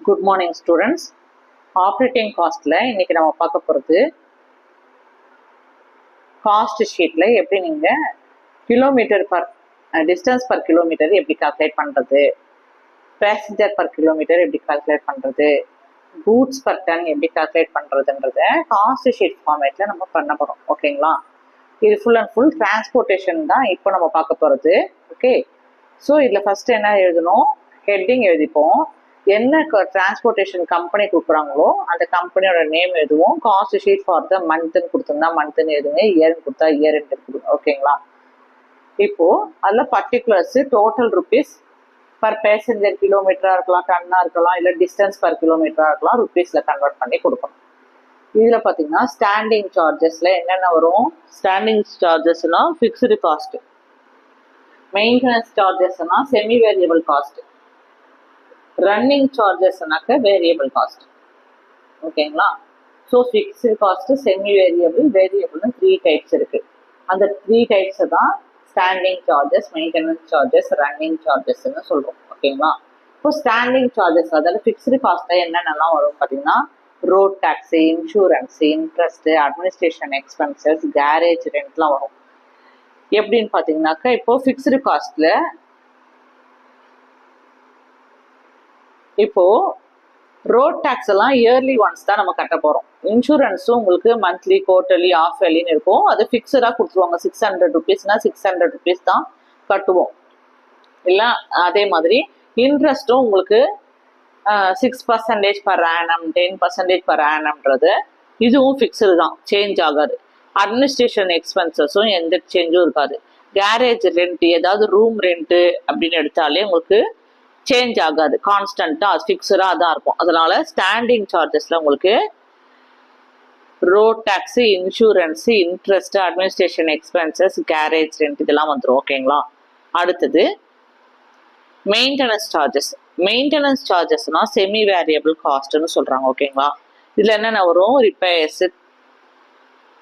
Good morning students. Operating costல இன்னைக்கு நம்ம பார்க்க போகிறது காஸ்ட் ஷீட்ல எப்படி நீங்க kilometre per distance per kilometre எப்படி கால்குலேட் பண்றது, பேசஞ்சர் பர் கிலோமீட்டர் எப்படி கால்குலேட் பண்றது, கூட்ஸ் பர் டன் எப்படி கால்குலேட் பண்றதுன்றத காஸ்ட் ஷீட் ஃபார்மேட்ல நம்ம பண்ண போறோம். ஓகேங்களா? இது ஃபுல் அண்ட் ஃபுல் டிரான்ஸ்போர்ட்டேஷன் தான் இப்போ நம்ம பார்க்க போறது. ஓகே, ஸோ இதில் ஃபர்ஸ்ட் என்ன எழுதணும், ஹெட்டிங் எழுதிப்போம். என்ன டிரான்ஸ்போர்ட்டேஷன் கம்பெனி கொடுக்குறாங்களோ அந்த கம்பெனியோட நேம் எழுதுவோம். காஸ்ட் ஷீட் ஃபார் த மந்த்னு கொடுத்துருந்தா மந்த்னு எழுதுங்க, இயர்னு கொடுத்தா இயர்னு கொடுங்க. ஓகேங்களா? இப்போ அதில் particulars total rupees per passenger கிலோமீட்டராக இருக்கலாம், டன்னாக இருக்கலாம், இல்லை டிஸ்டன்ஸ் பர் கிலோமீட்டராக இருக்கலாம், ருபீஸில் கன்வெர்ட் பண்ணி கொடுக்கணும். இதில் பார்த்தீங்கன்னா ஸ்டாண்டிங் சார்ஜஸில் என்னென்ன வரும், ஸ்டாண்டிங் சார்ஜஸ்னா ஃபிக்ஸ்டு காஸ்ட், மெயின்டெனன்ஸ் சார்ஜஸ்னா செமி வேரியபிள் காஸ்ட், ரன்னிங் சார்ஜஸ்னாக்க வேரியபிள் காஸ்ட். ஓகேங்களா? So fixed cost, semi variable, வேரியபிள்னு 3 டைப்ஸ் இருக்கு. அந்த 3 டைப்ஸை தான் standing charges, maintenance charges, running சார்ஜஸ்ன்னு சொல்றோம். ஓகேங்களா? இப்போ ஸ்டாண்டிங் சார்ஜஸ் அதாவது ஃபிக்ஸ்டு காஸ்ட்ல என்னென்னலாம் வரும் பார்த்தீங்கன்னா road tax, insurance, interest, administration expenses, garage ரெண்ட்லாம் வரும். எப்படின்னு பார்த்தீங்கன்னாக்கா இப்போ ஃபிக்ஸ்டு காஸ்ட்ல இப்போ ரோட் டேக்ஸ் எல்லாம் இயர்லி ஒன்ஸ் தான் நம்ம கட்ட போறோம். இன்சூரன்ஸும் உங்களுக்கு மந்த்லி, குவார்டர்லி, ஆஃப் இயர்லின்னு இருக்கும். அது ஃபிக்ஸடா கொடுத்துருவாங்க. 600 ருபீஸ்னா 600 ருபீஸ் தான் கட்டுவோம். இல்லை அதே மாதிரி இன்ட்ரெஸ்ட்டும் உங்களுக்கு 6% பர் ஆனம், 10% பர் ஆனம்ன்றது இதுவும் ஃபிக்ஸ்டு தான், சேஞ்ச் ஆகாது. அட்மினிஸ்ட்ரேஷன் எக்ஸ்பென்சஸும் எந்த சேஞ்சும் இருக்காது. கேரேஜ் ரெண்ட், ஏதாவது ரூம் ரெண்ட்டு அப்படின்னு எடுத்தாலே உங்களுக்கு சேஞ்ச் ஆகாது, கான்ஸ்டன்டா அது ஃபிக்ஸடா தான் இருக்கும். அதனால ஸ்டாண்டிங் சார்ஜஸ்ல உங்களுக்கு road tax, insurance, interest, administration expenses, garage rent இதெல்லாம் வந்துடும். ஓகேங்களா? அடுத்தது மெயின்டெனன்ஸ் சார்ஜஸ். மெயின்டெனன்ஸ் சார்ஜஸ்னா செமி வேரியபிள் காஸ்ட்னு சொல்றாங்க. ஓகேங்களா? இதுல என்னென்ன வரும், ரிப்பேர்ஸ்.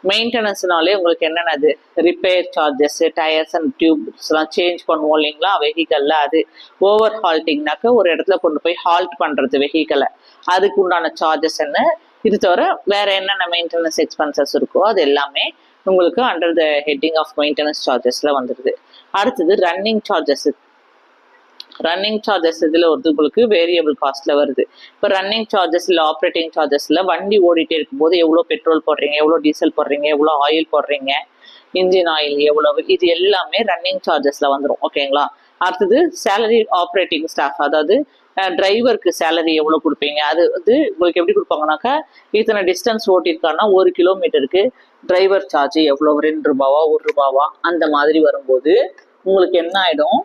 மெயின்டெனன்ஸ்னாலே உங்களுக்கு என்னென்னது, ரிப்பேர் சார்ஜஸ், டயர்ஸ் அண்ட் டியூப்ஸ்லாம் சேஞ்ச் பண்ணுவோம் இல்லைங்களா வெஹிக்கல்ல. அது ஓவர் ஹால்ட்டிங்னாக்க ஒரு இடத்துல கொண்டு போய் ஹால்ட் பண்றது வெஹிக்கலை, அதுக்கு உண்டான சார்ஜஸ் என்ன. இது தவிர வேற என்னென்ன மெயின்டெனன்ஸ் எக்ஸ்பென்சஸ் இருக்கோ அது எல்லாமே உங்களுக்கு under the heading of maintenance சார்ஜஸ்ல வந்துடுது. அடுத்தது ரன்னிங் சார்ஜஸ். ரன்னிங் சார்ஜஸ் இதில் வருது உங்களுக்கு வேரியபிள் காஸ்ட்ல வருது. இப்போ ரன்னிங் சார்ஜஸ் இல்லை ஆப்ரேட்டிங் சார்ஜஸ்ல வண்டி ஓடிட்டே இருக்கும்போது எவ்வளோ பெட்ரோல் போடுறீங்க, எவ்வளோ டீசல் போடுறீங்க, எவ்வளோ ஆயில் போடுறீங்க, இன்ஜின் ஆயில் எவ்வளவு, இது எல்லாமே ரன்னிங் சார்ஜஸ்ல வந்துடும். ஓகேங்களா? அடுத்தது சேலரி ஆப்ரேட்டிங் ஸ்டாஃப், அதாவது டிரைவருக்கு சேலரி எவ்வளோ கொடுப்பீங்க, அது வந்து உங்களுக்கு எப்படி கொடுப்பாங்கனாக்கா இத்தனை டிஸ்டன்ஸ் ஓட்டிருக்காங்கன்னா 1 கிலோமீட்டருக்கு டிரைவர் சார்ஜ் எவ்வளோ, 2 ரூபாவா 1 ரூபாவா அந்த மாதிரி வரும்போது உங்களுக்கு என்ன ஆயிடும்,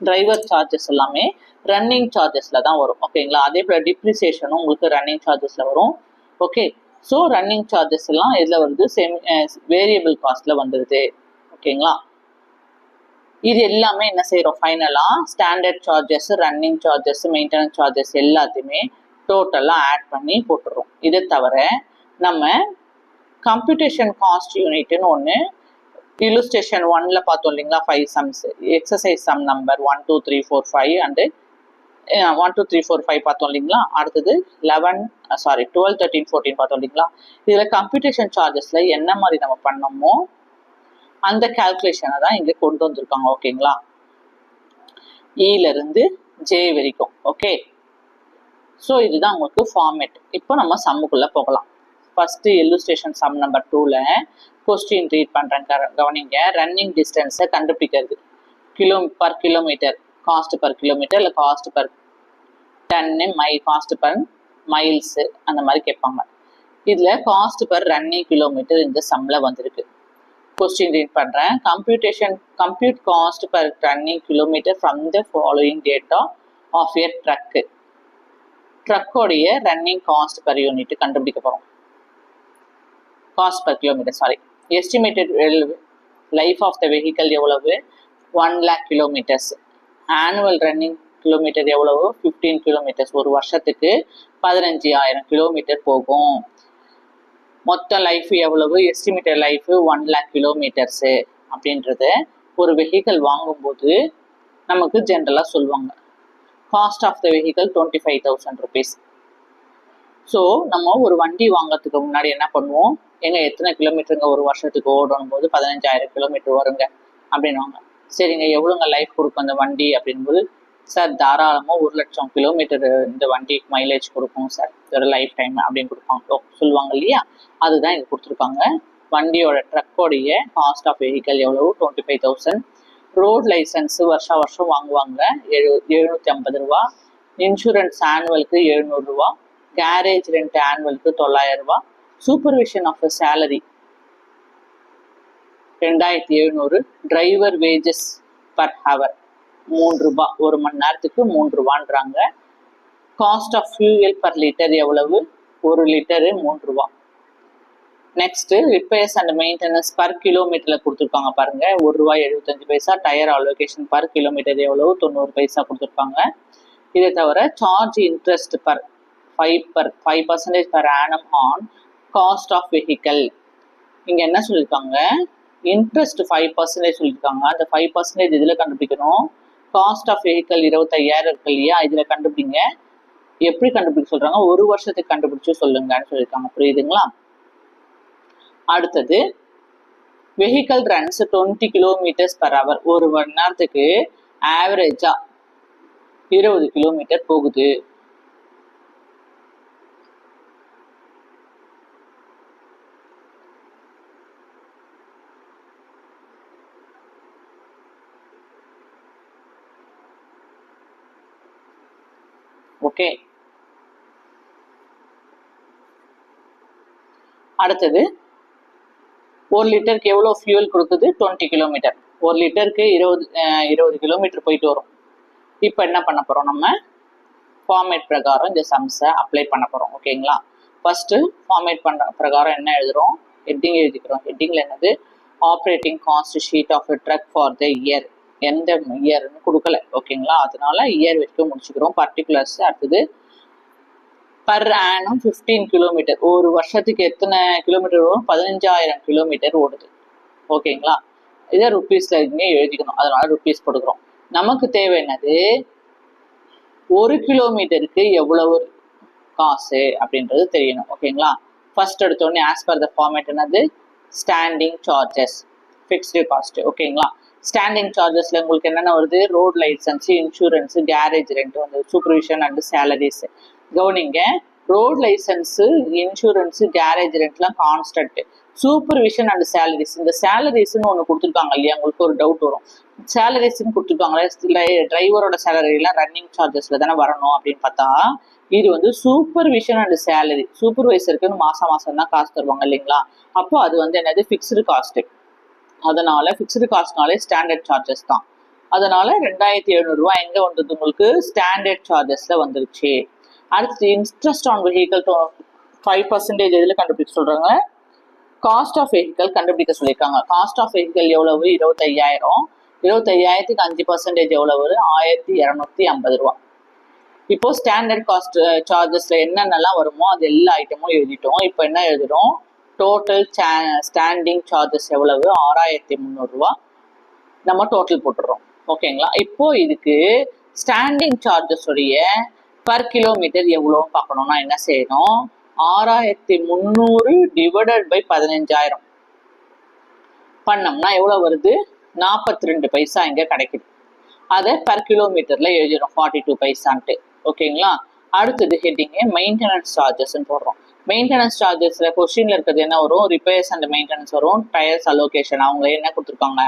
டிரைவர் சார்ஜஸ் எல்லாமே ரன்னிங் சார்ஜஸ்ல தான் வரும். ஓகேங்களா? அதே போல டிப்ரிசியேஷனும் உங்களுக்கு ரன்னிங் சார்ஜஸ்ல வரும். ஓகே, ஸோ ரன்னிங் சார்ஜஸ் எல்லாம் இதில் வந்து வேரியபிள் காஸ்ட்ல வந்துடுது. ஓகேங்களா? இது எல்லாமே என்ன செய்யறோம், ஃபைனலா standard charges, running charges, maintenance charges எல்லாத்தையுமே டோட்டலா ஆட் பண்ணி போட்டுறோம். இதை தவிர நம்ம கம்ப்யூட்டேஷன் காஸ்ட் யூனிட்னு ஒன்று illustration 1ல பார்த்தோம் இல்லைங்களா, 5 sums, exercise sum number 1 2 3 4 5 and 1 2 3 4 5 பார்த்தோம் இல்லைங்களா. அடுத்தது 12 13 14 பார்த்தோம் இல்லைங்களா. இதில் கம்ப்யூட்டேஷன் சார்ஜஸ்ல என்ன மாதிரி நம்ம பண்ணோமோ அந்த கால்குலேஷனை தான் இங்கே கொண்டு வந்திருக்காங்க. ஓகேங்களா? இல இருந்து ஜே வரைக்கும். ஓகே, ஸோ இதுதான் உங்களுக்கு ஃபார்மேட். இப்போ நம்ம சம்முக்குள்ள போகலாம். ஃபர்ஸ்ட் illustration சம் நம்பர் 2ல கொஸ்டின் ரீட் பண்றேன், கவனிங்க. ரன்னிங் டிஸ்டன்ஸை கண்டுபிடிக்கிறது, per kilometre, cost per kilometre, இல்லை cost per ton, cost per miles அந்த மாதிரி கேட்பாங்க. இதுல காஸ்ட் பர் ரன்னிங் கிலோமீட்டர் இந்த சம்ல வந்திருக்கு. கொஸ்டின் ரீட் பண்றேன். Compute cost per running kilometre from the following data of a ட்ரக்கோடைய ரன்னிங் காஸ்ட் பர் யூனிட் கண்டுபிடிக்க போறோம். Cost per kilometre, sorry, estimated life of the vehicle எவ்வளவு, 1 lakh kilometres. Annual running kilometre எவ்வளவு, 15 kilometres. ஒரு வருஷத்துக்கு 15,000 kilometre போகும். மொத்த life எவ்வளவு, எஸ்டிமேட்டட் லைஃப் 1 lakh கிலோமீட்டர்ஸ் அப்படின்றத ஒரு வெஹிக்கல் வாங்கும்போது நமக்கு ஜென்ரலா சொல்லுவாங்க. Cost of the vehicle 25,000 rupees. So நம்ம ஒரு வண்டி வாங்கிறதுக்கு முன்னாடி என்ன பண்ணுவோம், எங்க எத்தனை கிலோமீட்டருங்க ஒரு வருஷத்துக்கு ஓடணும் போது 15,000 கிலோமீட்டர் வருங்க அப்படின்வாங்க. சரிங்க, எவ்வளோங்க லைஃப் கொடுக்கும் அந்த வண்டி அப்படின்போது, சார் தாராளமாக 1,00,000 கிலோமீட்டர் இந்த வண்டிக்கு மைலேஜ் கொடுக்கும் சார், இதோட லைஃப் டைம் அப்படின்னு கொடுப்பாங்க சொல்லுவாங்க இல்லையா. அதுதான் இது கொடுத்துருக்காங்க. வண்டியோட ட்ரக்கோடைய காஸ்ட் ஆஃப் வெஹிக்கல் எவ்வளவு, 25,000. ரோட் லைசன்ஸ் வருஷம் வாங்குவாங்க, 750 ரூபா. இன்சூரன்ஸ் ஆனுவலுக்கு 700 ரூபா. கேரேஜ் ரெண்ட் ஆனுவலுக்கு 900 ரூபா. Supervision of salary 2700. Driver wages per hour 3 ரூபா, ஒரு மணி நேரத்துக்கு 3 ரூபான்றாங்க. Cost of fuel per litre எவ்வளவு, 1 லிட்டரு 3 ரூபா. Next repairs and maintenance per கிலோமீட்டர்ல கொடுத்துருக்காங்க பாருங்க, 1 ரூபாய் 75 paisa. Tyre allocation per kilometre எவ்வளவு, 90 பைசா கொடுத்துருக்காங்க. இதை தவிர charge interest per 5% per annum on cost of vehicle. இங்க என்ன சொல்லியிருக்காங்க, இன்ட்ரெஸ்ட் 5% சொல்லியிருக்காங்க. அந்த 5% இதுல கண்டுபிடிக்கணும். காஸ்ட் ஆஃப் வெஹிக்கல் 25,000 இருக்கு இல்லையா, இதுல கண்டுபிடிங்க. எப்படி கண்டுபிடிக்க சொல்றாங்க, ஒரு வருஷத்துக்கு கண்டுபிடிச்சு சொல்லுங்கன்னு சொல்லியிருக்காங்க. புரியுதுங்களா? அடுத்தது vehicle runs 20 kilometers per hour. ஒரு மணி நேரத்துக்கு ஆவரேஜா 20 கிலோமீட்டர் போகுது. ஓகே, அடுத்தது 1 லிட்டருக்கு எவ்வளோ ஃபியூல் கொடுக்குது, 20 கிலோமீட்டர். 1 லிட்டருக்கு 20 கிலோமீட்டர் போயிட்டு வரும். இப்போ என்ன பண்ண போகிறோம், நம்ம ஃபார்மேட் பிரகாரம் இந்த சம்ஸை அப்ளை பண்ண போகிறோம். ஓகேங்களா? ஃபர்ஸ்ட் ஃபார்மேட் பண்ண பிரகாரம் என்ன எழுதுறோம், ஹெட்டிங் எழுதிக்கிறோம். ஹெட்டிங்கில் என்னது, operating cost sheet of truck for the year. எந்த இயர்னு கொடுக்கல. ஓகேங்களா? அதனால இயர் வரைக்கும் முடிச்சுக்கிறோம். பர்டிகுலர்ஸ். அடுத்தது பர் ஆனம் 15 கிலோமீட்டர். ஒரு வருஷத்துக்கு எத்தனை கிலோமீட்டர் வரும், 15,000 கிலோமீட்டர் ஓடுது. ஓகேங்களா? இதை ருபீஸ்ல இங்கே எழுதிக்கணும். அதனால ருபீஸ் கொடுக்குறோம். நமக்கு தேவை என்னது, 1 கிலோமீட்டருக்கு எவ்வளவு காசு அப்படின்றது தெரியணும். ஓகேங்களா? ஃபர்ஸ்ட் எடுத்தோடனே ஆஸ் பர் த ஃபார்மேட் என்னது, ஸ்டாண்டிங் சார்ஜஸ், ஃபிக்ஸ்டு காஸ்ட். ஓகேங்களா? ஸ்டாண்டிங் சார்ஜஸ்ல உங்களுக்கு என்னென்ன வருது, road licence, insurance, garage rent வந்து, சூப்பர்விஷன் அண்ட் சேலரிஸ். கவனிங்க, ரோட் லைசன்ஸ், இன்சூரன்ஸ், கேரேஜ் ரெண்ட்லாம் கான்ஸ்டன்ட். சூப்பர்விஷன் அண்ட் சேலரிஸ், இந்த சேலரிஸ்ன்னு ஒன்று கொடுத்துருக்காங்க இல்லையா, உங்களுக்கு ஒரு டவுட் வரும். சேலரிஸ்ன்னு கொடுத்துருக்காங்களே, டிரைவரோட சேலரிலாம் ரன்னிங் சார்ஜஸ்ல தானே வரணும் அப்படின்னு பார்த்தா, இது வந்து சூப்பர்விஷன் அண்ட் சேலரி. சூப்பர்வைசருக்கு மாசம் தான் காசு தருவாங்க இல்லைங்களா, அப்போ அது வந்து என்னது, ஃபிக்ஸ்டு காஸ்ட். அதனால ஃபிக்ஸ்டு காஸ்ட்னாலே ஸ்டாண்டர்ட் சார்ஜஸ் தான். அதனால 2,700 ரூபாய் எங்க வந்தது, உங்களுக்கு ஸ்டாண்டர்ட் சார்ஜஸ்ல வந்துருச்சு. அடுத்து இன்ட்ரெஸ்ட் ஆன் வெஹிக்கல் 5% எதுல கண்டுபிடிக்க சொல்றாங்க, காஸ்ட் ஆஃப் வெஹிக்கல் கண்டுபிடிக்க சொல்லியிருக்காங்க. காஸ்ட் ஆஃப் வெஹிக்கல் எவ்வளவு, 25,000. 25,000க்கு 5% எவ்வளவு, 1,250 ரூபா. இப்போ ஸ்டாண்டர்ட் காஸ்ட் சார்ஜஸ்ல என்னென்னலாம் வருமோ அது எல்லா ஐட்டமும் எழுதிட்டோம். இப்போ என்ன எழுதுறோம், டோட்டல் ஸ்டாண்டிங் சார்ஜஸ் எவ்வளவு, 6,300 ரூபா. நம்ம டோட்டல் போட்டுடுறோம். ஓகேங்களா? இப்போ இதுக்கு ஸ்டாண்டிங் சார்ஜஸ் உடைய பர் கிலோமீட்டர் எவ்வளோன்னு பார்க்கணும்னா என்ன செய்யணும், 6,300 டிவைடட் பை 15,000 பண்ணோம்னா எவ்வளவு வருது, 42 பைசா இங்க கிடைக்குது. அதை பர் கிலோமீட்டர்ல எழுதிடும், 42 பைசான்ட்டு. ஓகேங்களா? அடுத்தது ஹெட்டிங் மெயின்டெனன்ஸ் சார்ஜஸ் போடுறோம். மெயின்டெனன்ஸ் சார்ஜஸ்ல கொஸ்டின்ல இருக்கிறது என்ன வரும், ரிப்பேர்ஸ் அண்ட் மெயின்டெனன்ஸ் வரும். டயர்ஸ் அலோகேஷன் அவங்க என்ன கொடுத்துருக்காங்க,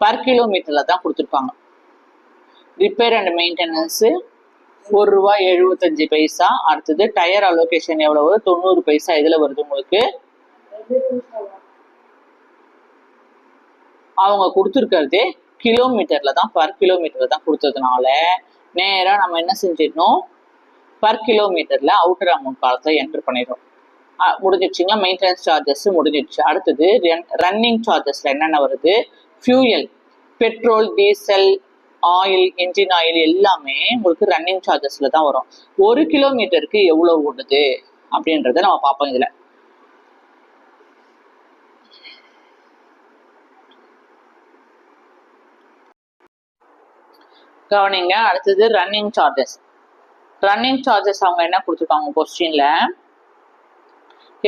பர் கிலோமீட்டர்ல தான் கொடுத்துருக்காங்க. ரிப்பேர் அண்ட் மெயின்டெனன்ஸ் 1 ரூபாய் 75 பைசா. அடுத்தது டயர் அலோகேஷன் எவ்வளவு, 90 பைசா. இதுல வருது உங்களுக்கு, அவங்க கொடுத்துருக்கிறதே கிலோமீட்டர்ல தான், பர் கிலோமீட்டர்ல தான் கொடுத்ததுனால நேரா நம்ம என்ன செஞ்சிடணும், பர் கிலோமீட்டர்ல அவுட்டர் அமௌண்ட் காலத்தை என்டர் பண்ணிடுறோம். முடிஞ்சிடுச்சுங்களா? மெயின்டெனன்ஸ் சார்ஜஸ் முடிஞ்சிடுச்சு. அடுத்தது ரன்னிங் சார்ஜஸ்ல என்னென்ன வருது, fuel, petrol, diesel, oil, engine oil எல்லாமே உங்களுக்கு ரன்னிங் சார்ஜஸ்ல தான் வரும். 1 கிலோமீட்டருக்கு எவ்வளவு ஓடுது அப்படின்றத நம்ம பார்ப்போம். இதுல கவனிங்க. அடுத்தது ரன்னிங் சார்ஜஸ். ரன்னிங் சார்ஜஸ் அவங்க என்ன கொடுத்துருக்காங்க கொஸ்டின்ல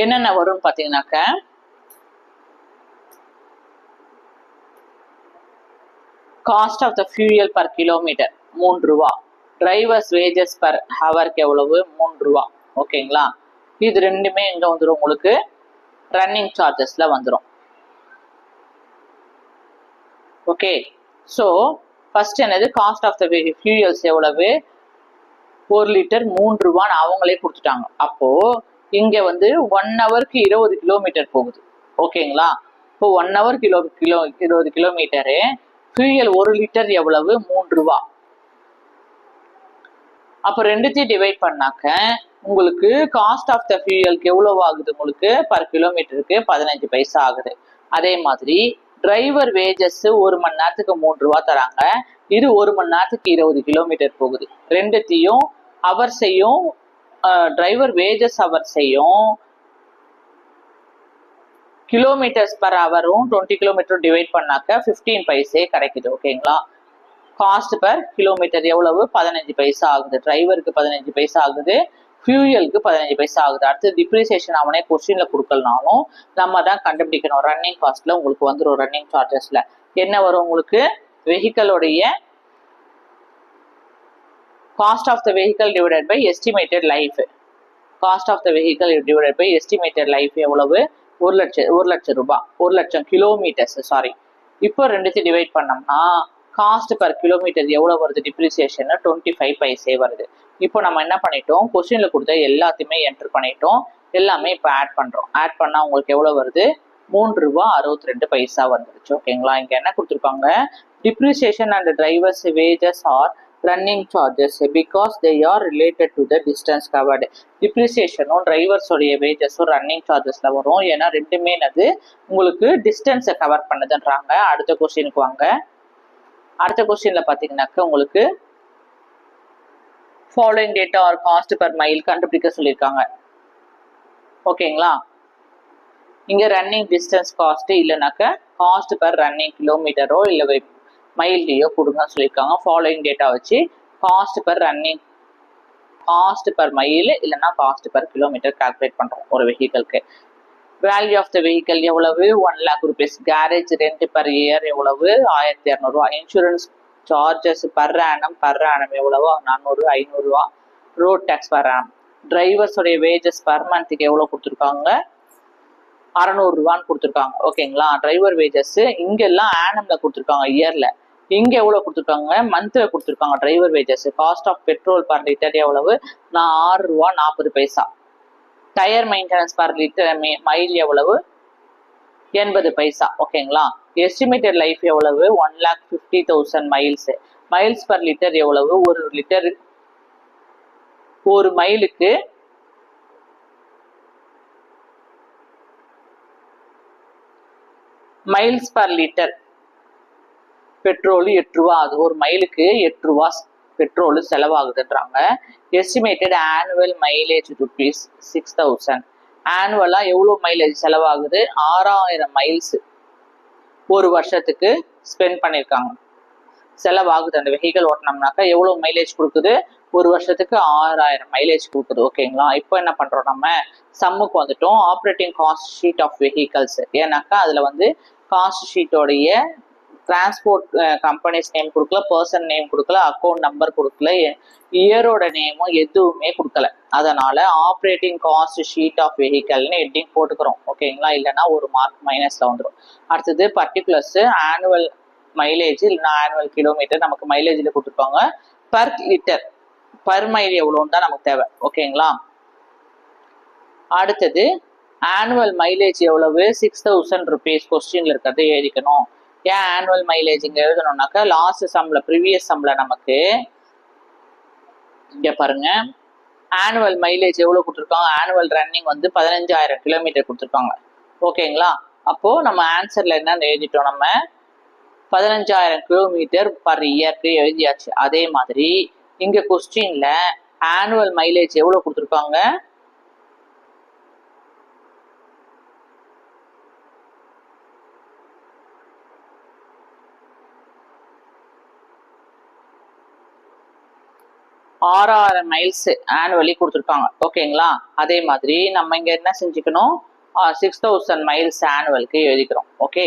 என்னென்ன வரும்னு பாத்தீங்கன்னாக்க, cost of the fuel per kilometre 3 ரூபா, டிரைவர்ஸ் வேஜஸ் பர் ஹவருக்கு எவ்வளவு 3 ரூபா. ஓகேங்களா, இது ரெண்டுமே எங்க வந்துடும் உங்களுக்கு ரன்னிங் சார்ஜஸ்ல வந்துடும். ஓகே, ஸோ ஃபர்ஸ்ட் என்னது காஸ்ட் ஆஃப் த ஃபியூயல்ஸ் எவ்வளவு 1 லிட்டர் 3 ரூபான்னு அவங்களே கொடுத்துட்டாங்க. அப்போ இங்க வந்து 1 ஹவருக்கு 20 கிலோமீட்டர் போகுது. ஓகேங்களா, இப்போ 1 ஹவர் 20 கிலோமீட்டரு, ஃபியூயல் 1 லிட்டர் எவ்வளவு 3 ரூபா. அப்போ ரெண்டுத்தையும் டிவைட் பண்ணாக்க உங்களுக்கு காஸ்ட் ஆஃப் த ஃபியூயலுக்கு எவ்வளவு ஆகுது உங்களுக்கு பர் கிலோமீட்டருக்கு 15 பைசா ஆகுது. அதே மாதிரி டிரைவர் வேஜஸ் 1 மணி நேரத்துக்கு 3 ரூபா தராங்க. இது 1 மணி நேரத்துக்கு 20 கிலோமீட்டர் போகுது. ரெண்டுத்தையும் ஹவர்ஸையும் டிரைவர் வேஜஸ் ஹவர்ஸையும் கிலோமீட்டர்ஸ் பர் ஹவரும் 20 கிலோமீட்டர் டிவைட் பண்ணாக்க 15 பைசே கிடைக்குது. ஓகேங்களா, காஸ்ட் பர் கிலோமீட்டர் எவ்வளவு 15 பைசா ஆகுது. டிரைவருக்கு 15 பைசா ஆகுது, ஃபியூயலுக்கு 15 பைசா ஆகுது. அடுத்து டிப்ரிசியேஷன் அவனே கொஸ்டின்ல கொடுக்கலனாலும் நம்ம தான் கண்டுபிடிக்கணும். ரன்னிங் காஸ்ட்ல உங்களுக்கு வந்துடும். ரன்னிங் சார்ஜஸ்ல என்ன வரும் உங்களுக்கு வெஹிக்கலோடைய cost of the vehicle divided by estimated life. Cost of the vehicle divided by estimated life எவ்வளவு 1 லட்சம் ரூபாய், 1 லட்சம் கிலோமீட்டர்ஸ். சாரி, இப்போ ரெண்டுத்தையும் டிவைட் பண்ணோம்னா காஸ்ட் பர் கிலோமீட்டர் எவ்வளவு வருது டிப்ரிசியேஷன் 25 பைசே வருது. இப்போ நம்ம என்ன பண்ணிட்டோம், கொஸ்டின்ல கொடுத்த எல்லாத்தையுமே என்டர் பண்ணிட்டோம். எல்லாமே இப்போ ஆட் பண்றோம். ஆட் பண்ணா உங்களுக்கு எவ்வளவு வருது 3 ரூபாய் 62 பைசா வந்துருச்சு. ஓகேங்களா, இங்க என்ன கொடுத்துருக்காங்க, depreciation and drivers wages are running charges because they are related to the distance covered. டிப்ரிசியேஷனும் டிரைவர்ஸோடைய வேஜஸும் ரன்னிங் சார்ஜஸ்ல வரும். ஏன்னா ரெண்டுமே அது உங்களுக்கு டிஸ்டன்ஸை கவர் பண்ணுதுன்றாங்க. அடுத்த கொஸ்டினுக்கு வாங்க. அடுத்த கொஸ்டின்ல பாத்தீங்கன்னாக்க உங்களுக்கு following data are cost per mile கண்டுபிடிக்க சொல்லியிருக்காங்க. ஓகேங்களா, இங்க ரன்னிங் டிஸ்டன்ஸ் காஸ்ட் இல்லைனாக்க காஸ்ட் பர் ரன்னிங் கிலோமீட்டரோ இல்லை மைல்லையோ கொடுங்கன்னு சொல்லியிருக்காங்க. ஃபாலோயிங் டேட்டா வச்சு cost per running, cost per mile இல்லைன்னா காஸ்ட் பர் கிலோமீட்டர் கால்குலேட் பண்றோம் ஒரு வெஹிக்கலுக்கு. வேல்யூ ஆஃப் த வெஹிக்கல் எவ்வளவு 1 lakh rupees. Garage rent per year எவ்வளவு 1200 ரூபா. இன்சூரன்ஸ் சார்ஜஸ் பர் ஆனம் எவ்வளவு 400 500 ரூபா. Road tax per annum. டிரைவர்ஸோடைய வேஜஸ் பர் மந்த்துக்கு எவ்வளவு கொடுத்துருக்காங்க 600 ரூபான்னு கொடுத்துருக்காங்க. ஓகேங்களா, டிரைவர் வேஜஸ் இங்க எல்லாம் ஆனம்ல கொடுத்துருக்காங்க, இயர்ல. இங்க எவ்வளவு கொடுத்துருக்காங்க மந்த்ல கொடுத்துருக்காங்க driver wages. Cost of petrol per litre எவ்வளவு 6 ரூபா 40 paisa. Tyre maintenance per litre mile எவ்வளவு 80 பைசா. ஓகேங்களா, எஸ்டிமேட்டட் லைஃப் எவ்வளவு 1,50,000 மைல்ஸ். மைல்ஸ் பர் லிட்டர் எவ்வளவு, ஒரு லிட்டர் ஒரு மைலுக்கு மைல்ஸ் பர் லிட்டர் பெட்ரோல் 8 ரூபா ஆகுது. ஒரு மைலுக்கு 8 ரூபா பெட்ரோல் செலவாகுதுன்றாங்க. Estimated annual mileage rupees 6,000. ஆனுவலா எவ்வளவு மைலேஜ் செலவாகுது 6000 மைல்ஸ் ஒரு வருஷத்துக்கு ஸ்பெண்ட் பண்ணியிருக்காங்க, செலவாகுது. அந்த வெஹிக்கல் ஓட்டினோம்னாக்கா எவ்வளவு மைலேஜ் கொடுக்குது ஒரு வருஷத்துக்கு 6000 மைலேஜ் கொடுக்குது. ஓகேங்களா, இப்போ என்ன பண்றோம் நம்ம சம்முக்கு வந்துட்டோம். Operating cost sheet of vehicles. ஏன்னாக்கா அதுல வந்து காஸ்ட் ஷீட்டோடைய டிரான்ஸ்போர்ட் கம்பெனிஸ் நேம் கொடுக்கல, பர்சன் நேம் கொடுக்கல, அக்கௌண்ட் நம்பர் கொடுக்கல, இயரோட நேமும் எதுவுமே கொடுக்கல. அதனால ஆப்ரேட்டிங் காஸ்ட் ஷீட் ஆஃப் வெஹிக்கல்னு ஹெட்டிங் போட்டுக்கிறோம். ஓகேங்களா, இல்லைன்னா ஒரு மார்க் மைனஸ்ல வந்துடும். அடுத்தது பர்டிகுலர்ஸ் ஆனுவல் மைலேஜ் இல்லைன்னா ஆனுவல் கிலோமீட்டர் நமக்கு மைலேஜ்ல கொடுத்துருக்காங்க. பர் லிட்டர் பர் மைல் எவ்வளோன்னு தான் நமக்கு தேவை. ஓகேங்களா, அடுத்தது ஆனுவல் மைலேஜ் எவ்வளவு 6,000 ருபீஸ். கொஸ்டின்ல இருக்கிறது எழுதிக்கணும். ஏன் ஆனுவல் மைலேஜ் இங்க எழுதணும்னாக்கா லாஸ்ட் சம்ல ப்ரீவியஸ் சம்ல நமக்கு இங்க பாருங்க ஆனுவல் மைலேஜ் எவ்வளவு கொடுத்துருக்காங்க, ஆனுவல் ரன்னிங் வந்து 15,000 கிலோமீட்டர் கொடுத்துருக்காங்க. ஓகேங்களா, அப்போ நம்ம ஆன்சர்ல என்ன எழுதிட்டோம், நம்ம 15,000 கிலோமீட்டர் பர் இயர்க்கு எழுதியாச்சு. அதே மாதிரி இங்க கொஸ்டின்ல ஆனுவல் மைலேஜ் எவ்வளவு கொடுத்துருக்காங்க 6000 மைல்ஸ் ஆனுவலி கொடுத்துருக்காங்க. ஓகேங்களா? அதே மாதிரி நம்ம இங்க என்ன செஞ்சுக்கணும், 6000 மைல்ஸ் ஆனுவலுக்கு எழுதிக்கிறோம். ஓகே,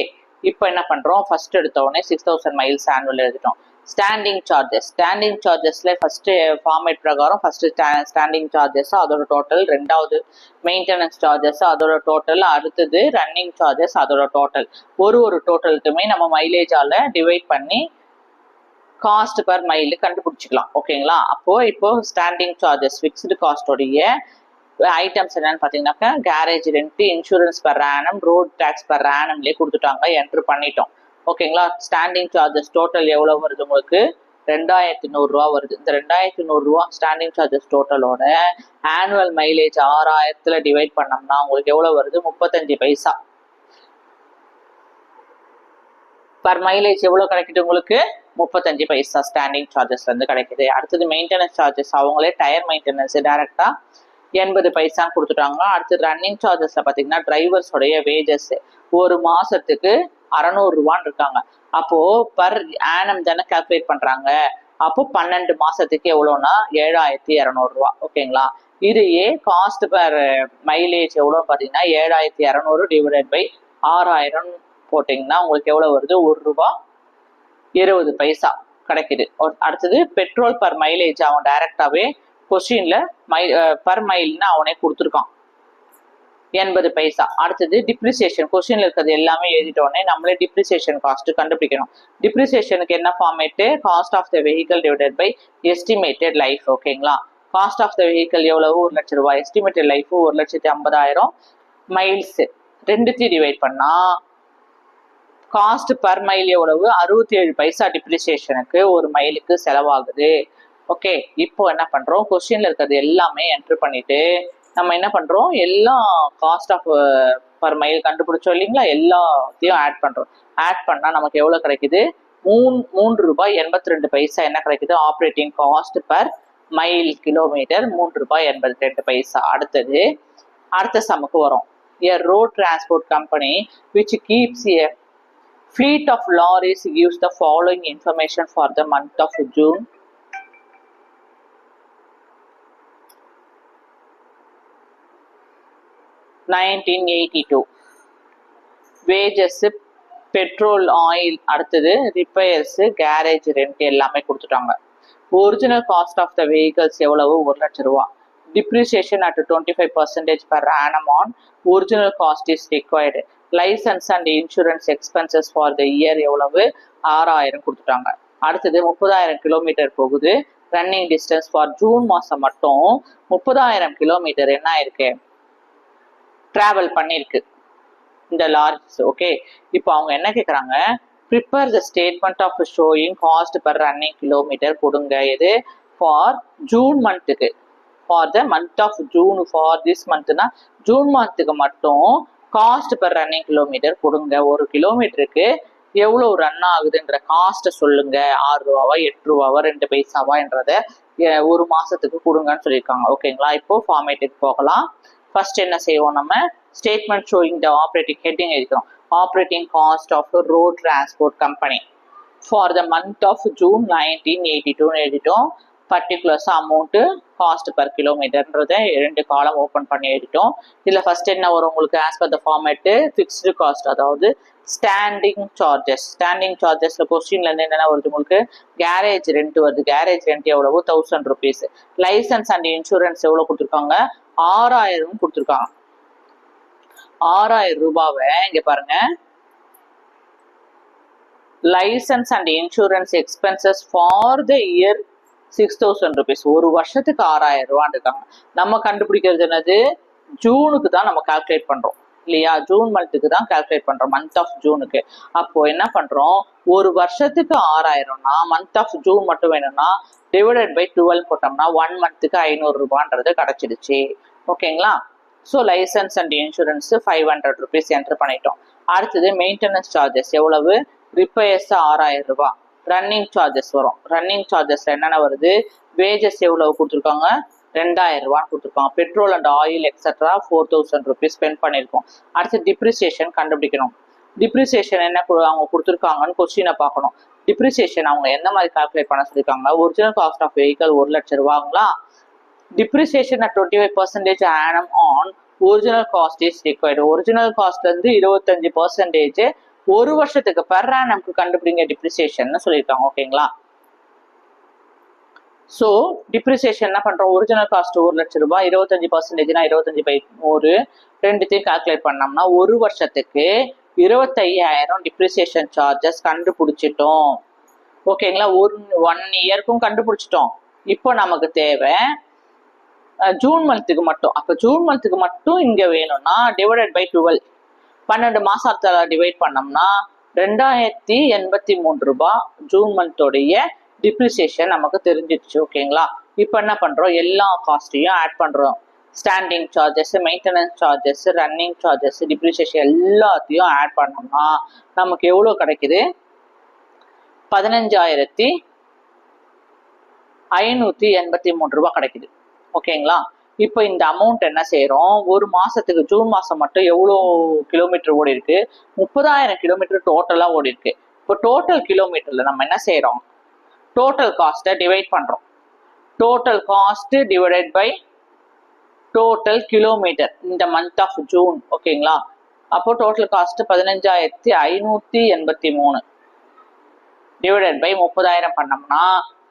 இப்போ என்ன பண்றோம், ஃபர்ஸ்ட் எடுத்த உடனே 6000 மைல்ஸ் ஆனுவல் எழுதிட்டோம். ஸ்டாண்டிங் சார்ஜஸ், ஸ்டாண்டிங் சார்ஜஸ்ல ஃபர்ஸ்ட் ஃபார்மேட் பிரகாரம் ஃபர்ஸ்ட் ஸ்டாண்டிங் சார்ஜஸ் அதோட டோட்டல், ரெண்டாவது மெயின்டெனன்ஸ் சார்ஜஸ் அதோட டோட்டல், அடுத்தது ரன்னிங் சார்ஜஸ் அதோட டோட்டல். ஒரு டோட்டலுக்குமே நம்ம மைலேஜால டிவைட் பண்ணி காஸ்ட் பர் மைல் கண்டுபிடிச்சிக்கலாம். ஓகேங்களா? அப்போ இப்போ ஸ்டாண்டிங் சார்ஜஸ் ஃபிக்ஸ்டு காஸ்டோடைய ஐட்டம்ஸ் என்னன்னு பார்த்தீங்கன்னாக்கா garage rent, insurance per annum, road tax per ஆனம்லேயே கொடுத்துட்டாங்க, என்ட்ரு பண்ணிட்டோம். ஓகேங்களா? ஸ்டாண்டிங் சார்ஜஸ் டோட்டல் எவ்வளோ வருது உங்களுக்கு, 2100 ரூபா வருது. இந்த 2100 ரூபா ஸ்டாண்டிங் சார்ஜஸ் டோட்டலோட ஆனுவல் மைலேஜ் 6000த்துல டிவைட் பண்ணோம்னா உங்களுக்கு எவ்வளோ வருது, 35 பைசா பர் மைலேஜ். எவ்வளோ கிடைக்குது உங்களுக்கு, 35 பைசா ஸ்டாண்டிங் சார்ஜஸ்ல இருந்து கிடைக்குது. அடுத்தது மெயின்டெனன்ஸ் சார்ஜஸ், அவங்களே டயர் மெயின்டெனன்ஸ் டைரக்டா 80 பைசா கொடுத்துட்டாங்க. அடுத்து ரன்னிங் சார்ஜஸ்ல பாத்தீங்கன்னா டிரைவர்ஸோடைய வேஜஸ் ஒரு மாசத்துக்கு 600 ரூபான்னு இருக்காங்க. அப்போ பர் ஆனம் தானே கால்குலேட் பண்றாங்க. அப்போ 12 மாசத்துக்கு எவ்வளோனா 7200 ரூபா. ஓகேங்களா? இதையே காஸ்ட் பர் மைலேஜ் எவ்வளோன்னு பார்த்தீங்கன்னா 7200 டிவைடட் பை 6000 போட்டிங்கன்னா உங்களுக்கு எவ்வளோ வருது, 1 ரூபா 20 பைசா கிடைக்குது. அடுத்தது பெட்ரோல் பர் மைலேஜ் அவன் டைரக்டாவே கொஸ்டின்ல பர் மைல்னு அவனே கொடுத்துருக்கான், 80 பைசா. அடுத்தது டிப்ரிசியேஷன், கொஸ்டின்ல இருக்கிறது எல்லாமே எழுதிட்டோடனே நம்மளே டிப்ரிசியேஷன் காஸ்ட் கண்டுபிடிக்கணும். டிப்ரிசியேஷனுக்கு என்ன format, cost of the vehicle divided by estimated life. ஓகேங்களா? காஸ்ட் ஆஃப் த வெஹிக்கல் எவ்வளவு, 1 லட்சம் ரூபாய், எஸ்டிமேட்டட் லைஃப் 1,50,000 மைல்ஸ், ரெண்டுத்தையும் டிவைட் பண்ணா காஸ்ட் பர் மைல் எவ்வளவு, 67 பைசா டிப்ரிசியேஷனுக்கு ஒரு மைலுக்கு செலவாகுது. ஓகே, இப்போ என்ன பண்றோம், கொஸ்டின்ல இருக்கிறது எல்லாமே என்ட்ரு பண்ணிட்டு நம்ம என்ன பண்றோம், எல்லா காஸ்ட் ஆஃப் பர் மைல் கண்டுபிடிச்சோம் இல்லைங்களா, எல்லாத்தையும் ஆட் பண்றோம். ஆட் பண்ணா நமக்கு எவ்வளவு கிடைக்குது, 3 ரூபாய் 82 பைசா என்ன கிடைக்குது, operating cost per mile kilometre 3 ரூபாய் 82 பைசா. அடுத்தது அடுத்த சமுக்கு வரும். A road transport company which keeps a fleet of lorries gives the following information for the month of June. Wages, petrol, oil, அடுத்தது ரிப்பேர்ஸ், கேரேஜ் ரெண்ட் எல்லாமே கொடுத்துட்டாங்க. Original cost of the vehicles எவ்வளவு, 1 லட்சம் ரூபா. Depreciation at 25% per annum on original cost is required. Licence and insurance expenses for the year எவ்வளவு, 6000 கொடுத்துட்டாங்க. அடுத்தது 30,000 kilometre போகுது. ரன்னிங் டிஸ்டன்ஸ் ஃபார் ஜூன் மாசம் மட்டும் 30,000 கிலோமீட்டர் என்ன ஆயிருக்கு, டிராவல் பண்ணிருக்கு இந்த லாரிஸ். ஓகே, இப்போ அவங்க என்ன கேட்குறாங்க, prepare the statement of showing cost per running kilometre கொடுங்க. இது ஃபார் ஜூன் மந்த்துக்கு, for the month of June, for this மந்த்னா ஜூன் மந்த்துக்கு மட்டும் காஸ்ட் பர் ரன்னிங் கிலோமீட்டர் கொடுங்க. ஒரு கிலோமீட்டருக்கு எவ்வளோ ரன் ஆகுதுன்ற காஸ்ட்டை சொல்லுங்க, 6 ரூபாவா 8 ரூபாவா 2 பைசாவான்றத ஒரு மாசத்துக்கு கொடுங்கன்னு சொல்லியிருக்காங்க. ஓகேங்களா? இப்போ ஃபார்மேட்டுக்கு போகலாம். ஃபர்ஸ்ட் என்ன செய்வோம், நம்ம statement showing the operating heading எழுதிக்கிறோம். Operating cost of road transport company for the month of June 1982 எழுதிட்டோம். பர்டிகுலர்ஸ் அமௌண்ட்டு காஸ்ட் பர் கிலோமீட்டர்ன்றதை 2 காலம் ஓப்பன் பண்ணி எழுதிட்டோம். இதில் ஃபர்ஸ்ட் என்ன வரும் உங்களுக்கு, ஆஸ் பர் த ஃபார்மேட்டு ஃபிக்ஸ்டு காஸ்ட், அதாவது ஸ்டாண்டிங் சார்ஜஸ். ஸ்டாண்டிங் சார்ஜஸ்ல கொஸ்டின்லேருந்து என்னென்ன வருது உங்களுக்கு, கேரேஜ் ரெண்ட் வருது. கேரேஜ் ரெண்ட் எவ்வளவு, 1000 ருபீஸ். லைசன்ஸ் அண்ட் இன்சூரன்ஸ் எவ்வளோ கொடுத்துருக்காங்க, 6000 கொடுத்துருக்காங்க. 6000 ரூபாவை இங்க பாருங்க, licence and insurance expenses for the year 6000 ருபீஸ். ஒரு வருஷத்துக்கு 6000 ரூபான்னு இருக்காங்க. நம்ம கண்டுபிடிக்கிறது என்னது, ஜூனுக்கு தான் நம்ம கால்குலேட் பண்றோம் இல்லையா, ஜூன் மந்த்துக்கு தான் கால்குலேட் பண்றோம், மந்த் ஆஃப் ஜூனுக்கு. அப்போ என்ன பண்றோம், ஒரு வருஷத்துக்கு 6000னா மந்த் ஆஃப் ஜூன் மட்டும் வேணும்னா டிவைடட் பை 12 போட்டோம்னா 1 மந்த்துக்கு 500 ரூபான்றது கிடைச்சிடுச்சு. ஓகேங்களா? So licence and insurance 500 rupees enter பண்ணிட்டோம். அடுத்தது மெயின்டெனன்ஸ் சார்ஜஸ் எவ்வளவு, ரிப்பேர்ஸ் 6000 ரூபாய். ரன்னிங் சார்ஜஸ் வரும். ரன்னிங் சார்ஜஸ்ல என்னென்ன வருது, வேஜஸ் எவ்வளவு கொடுத்துருக்காங்க, 2000 ரூபான்னு கொடுத்துருக்காங்க. Petrol and oil etcetera 4000 rupees spend பண்ணியிருக்கோம். அடுத்து டிப்ரிசியேஷன் கண்டுபிடிக்கணும். டிப்ரிசியேஷன் என்ன அவங்க கொடுத்துருக்காங்கன்னு கொஸ்டினை பார்க்கணும். டிப்ரிசியேஷன் அவங்க எந்த மாதிரி கால்குலேட் பண்ண சொல்லியிருக்காங்க? ஒரிஜினல் காஸ்ட் ஆஃப் வெஹிக்கல் 1,00,000 ரூபாங்களா? Depreciation at 25% annum on original cost is required. Original காஸ்ட்ல இருந்து 25% ஒரு வருஷத்துக்கு பெர் ஆனம்க்கு கண்டுபிடிங்க டிப்ரிசியேஷன் சொல்லியிருக்காங்க. ஓகேங்களா? ஸோ டிப்ரிசியேஷன் என்ன பண்றோம்? ஒரிஜினல் காஸ்ட் 1,00,000 ரூபாய், 25%னா 25/100 ரெண்டுத்தையும் கால்குலேட் பண்ணோம்னா ஒரு வருஷத்துக்கு 25,000 டிப்ரிசியேஷன் சார்ஜஸ் கண்டுபிடிச்சிட்டோம். ஓகேங்களா? 1 இயருக்கும் கண்டுபிடிச்சிட்டோம். இப்போ நமக்கு தேவை ஜூன் மந்த்துக்கு மட்டும். அப்போ ஜூன் மந்த்துக்கு மட்டும் இங்க வேணும்னா டிவைடட் பை 12, 12 மாசத்தால டிவைட் பண்ணோம்னா 2,083 ரூபாய் ஜூன் மந்தோடைய டிப்ரிசியேஷன் நமக்கு தெரிஞ்சிடுச்சு. ஓகேங்களா? இப்போ என்ன பண்றோம்? எல்லா காஸ்டையும் ஆட் பண்றோம். Standing charges, maintenance charges, running charges, depreciation எல்லாத்தையும் ஆட் பண்ணோம்னா நமக்கு எவ்வளவு கிடைக்குது? 15,583 ரூபாய் கிடைக்குது. ஓகேங்களா? இப்போ இந்த அமௌண்ட் என்ன செய்யறோம்? ஒரு மாசத்துக்கு ஜூன் மாசம் மட்டும் எவ்வளோ கிலோமீட்டர் ஓடி இருக்கு? 30,000 கிலோமீட்டர் டோட்டலா ஓடி இருக்கு. இப்போ டோட்டல் கிலோமீட்டர்ல நம்ம என்ன செய்யறோம்? டோட்டல் காஸ்ட்டை டிவைட் பண்றோம். Total cost divided by total kilometre இந்த மந்த் ஆஃப் ஜூன். ஓகேங்களா? அப்போ டோட்டல் காஸ்ட் 15,583 டிவைடட் பை 30,000 பண்ணோம்னா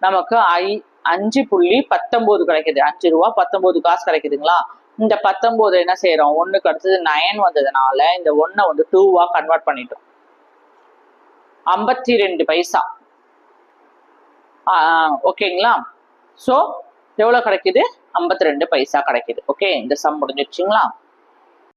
நமக்கு 5.19 கிடைக்குது. 5 ரூபா 19 காசு கிடைக்குதுங்களா? இந்த 19 என்ன செய்யறோம்? 1க்கு அடுத்தது 9 வந்ததுனால இந்த 1 வந்து 2வா கன்வெர்ட் பண்ணிட்டோம். 52 பைசா. ஓகேங்களா? ஸோ எவ்வளவு கிடைக்குது? 52 பைசா கிடைக்குது. ஓகே, இந்த சம் முடிஞ்சிருச்சுங்களா?